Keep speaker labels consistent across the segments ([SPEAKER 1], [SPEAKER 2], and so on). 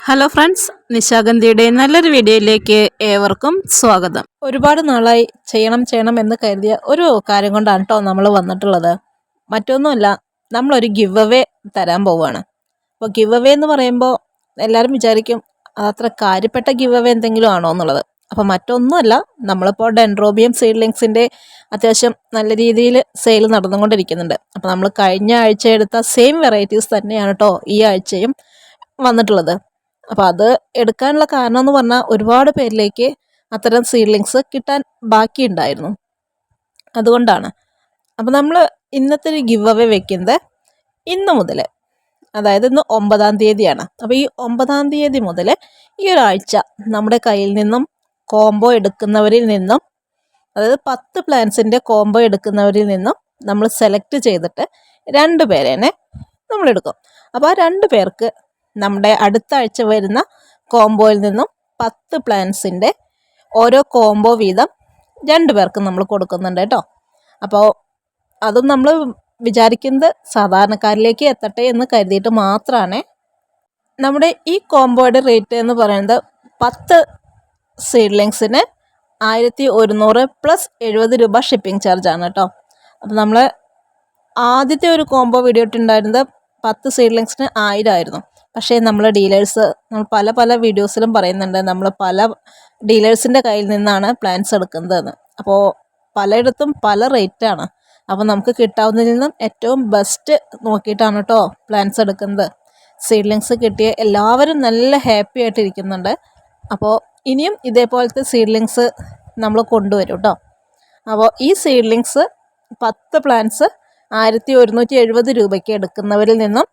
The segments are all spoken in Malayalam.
[SPEAKER 1] ഹലോ ഫ്രണ്ട്സ്, നിശാഗന്ധിയുടെ നല്ലൊരു വീഡിയോയിലേക്ക് ഏവർക്കും സ്വാഗതം. ഒരുപാട് നാളായി ചെയ്യണം എന്ന് കരുതിയ ഒരു കാര്യം കൊണ്ടാണ് കേട്ടോ നമ്മൾ വന്നിട്ടുള്ളത്. മറ്റൊന്നുമല്ല, നമ്മളൊരു ഗിവ് അവേ തരാൻ പോവുകയാണ്. അപ്പോൾ ഗിവ് അവേ എന്ന് പറയുമ്പോൾ എല്ലാവരും വിചാരിക്കും അതത്ര കാര്യപ്പെട്ട ഗിവ് അവേ എന്തെങ്കിലും ആണോ എന്നുള്ളത്. അപ്പോൾ മറ്റൊന്നുമല്ല, നമ്മളിപ്പോൾ ഡെൻഡ്രോബിയം സീഡ്ലിങ്സിൻ്റെ അത്യാവശ്യം നല്ല രീതിയിൽ സെയിൽ നടന്നുകൊണ്ടിരിക്കുന്നുണ്ട്. അപ്പോൾ നമ്മൾ കഴിഞ്ഞ ആഴ്ച എടുത്ത സെയിം വെറൈറ്റീസ് തന്നെയാണ് കേട്ടോ ഈ ആഴ്ചയും വന്നിട്ടുള്ളത്. അപ്പോൾ അത് എടുക്കാനുള്ള കാരണം എന്ന് പറഞ്ഞാൽ ഒരുപാട് പേരിലേക്ക് അത്തരം സീഡ്ലിങ്സ് കിട്ടാൻ ബാക്കിയുണ്ടായിരുന്നു, അതുകൊണ്ടാണ്. അപ്പോൾ നമ്മൾ ഇന്നത്തെ ഒരു ഗിവ് അവേ വെക്കുന്നത് ഇന്ന് മുതൽ, അതായത് ഇന്ന് 9-ാം തീയതിയാണ്. അപ്പോൾ ഈ 9-ാം തീയതി മുതൽ ഈ ഒരാഴ്ച നമ്മുടെ കയ്യിൽ നിന്നും കോംബോ എടുക്കുന്നവരിൽ നിന്നും, അതായത് 10 പ്ലാൻസിൻ്റെ കോംബോ എടുക്കുന്നവരിൽ നിന്നും നമ്മൾ സെലക്ട് ചെയ്തിട്ട് 2 പേരെന്നെ നമ്മളെടുക്കും. അപ്പോൾ ആ 2 പേർക്ക് നമ്മുടെ അടുത്ത ആഴ്ച വരുന്ന കോംബോയിൽ നിന്നും 10 പ്ലാൻസിൻ്റെ ഓരോ കോംബോ വീതം 2 പേർക്ക് നമ്മൾ കൊടുക്കുന്നുണ്ട് കേട്ടോ. അപ്പോൾ അതും നമ്മൾ വിചാരിക്കുന്നത് സാധാരണക്കാരിലേക്ക് എത്തട്ടെ എന്ന് കരുതിയിട്ട് മാത്രമാണ്. നമ്മുടെ ഈ കോംബോയുടെ റേറ്റ് എന്ന് പറയുന്നത് 10 സീഡ്ലിങ്സിന് 1100 പ്ലസ് 70 രൂപ ഷിപ്പിംഗ് ചാർജാണ് കേട്ടോ. അപ്പോൾ നമ്മൾ ആദ്യത്തെ ഒരു കോംബോ വീഡിയോ ഇട്ടുണ്ടായിരുന്നത് 10 സീഡ്ലിങ്സിന് 1000 ആയിരുന്നു. പക്ഷേ നമ്മൾ പല വീഡിയോസിലും പറയുന്നുണ്ട് നമ്മൾ പല ഡീലേഴ്സിൻ്റെ കയ്യിൽ നിന്നാണ് പ്ലാൻസ് എടുക്കുന്നതെന്ന്. അപ്പോൾ പലയിടത്തും പല റേറ്റാണ്. അപ്പോൾ നമുക്ക് കിട്ടാവുന്നതിൽ നിന്നും ഏറ്റവും ബെസ്റ്റ് നോക്കിയിട്ടാണ് കേട്ടോ പ്ലാൻസ് എടുക്കുന്നത്. സീഡ്ലിങ്സ് കിട്ടിയ എല്ലാവരും നല്ല ഹാപ്പി ആയിട്ടിരിക്കുന്നുണ്ട്. അപ്പോൾ ഇനിയും ഇതേപോലത്തെ സീഡ്ലിങ്സ് നമ്മൾ കൊണ്ടുവരും കേട്ടോ. അപ്പോൾ ഈ സീഡ്ലിങ്സ് 10 പ്ലാൻസ് 1170 രൂപയ്ക്ക് എടുക്കുന്നവരിൽ നിന്നും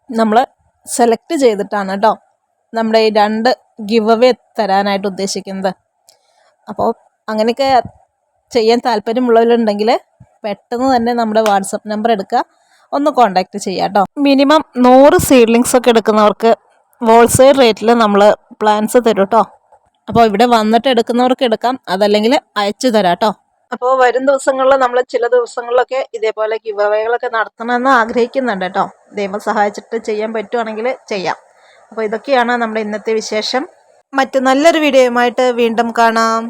[SPEAKER 1] നമ്മൾ സെലക്ട് ചെയ്തിട്ടാണ് കേട്ടോ നമ്മുടെ ഈ 2 ഗിവ് അവേ തരാനായിട്ട് ഉദ്ദേശിക്കുന്നത്. അപ്പോൾ അങ്ങനെയൊക്കെ ചെയ്യാൻ താല്പര്യമുള്ളവരുണ്ടെങ്കിൽ പെട്ടെന്ന് തന്നെ നമ്മുടെ വാട്സപ്പ് നമ്പർ എടുക്കുക, ഒന്ന് കോൺടാക്റ്റ് ചെയ്യുക കേട്ടോ. മിനിമം 100 സീഡ്ലിങ്സ് ഒക്കെ എടുക്കുന്നവർക്ക് ഹോൾസെയിൽ റേറ്റിൽ നമ്മൾ പ്ലാൻസ് തരും കേട്ടോ. അപ്പോൾ ഇവിടെ വന്നിട്ട് എടുക്കുന്നവർക്ക് എടുക്കാം, അതല്ലെങ്കിൽ അയച്ചു തരാം കേട്ടോ. അപ്പോൾ വരും ദിവസങ്ങളിൽ നമ്മൾ ചില ദിവസങ്ങളിലൊക്കെ ഇതേപോലെ ഗിവ് അവേകളൊക്കെ നടത്തണമെന്ന് ആഗ്രഹിക്കുന്നുണ്ട് കേട്ടോ. ദൈവം സഹായിച്ചിട്ട് ചെയ്യാൻ പറ്റുവാണെങ്കിൽ ചെയ്യാം. അപ്പോൾ ഇതൊക്കെയാണ് നമ്മുടെ ഇന്നത്തെ വിശേഷം. മറ്റു നല്ലൊരു വീഡിയോയുമായിട്ട് വീണ്ടും കാണാം.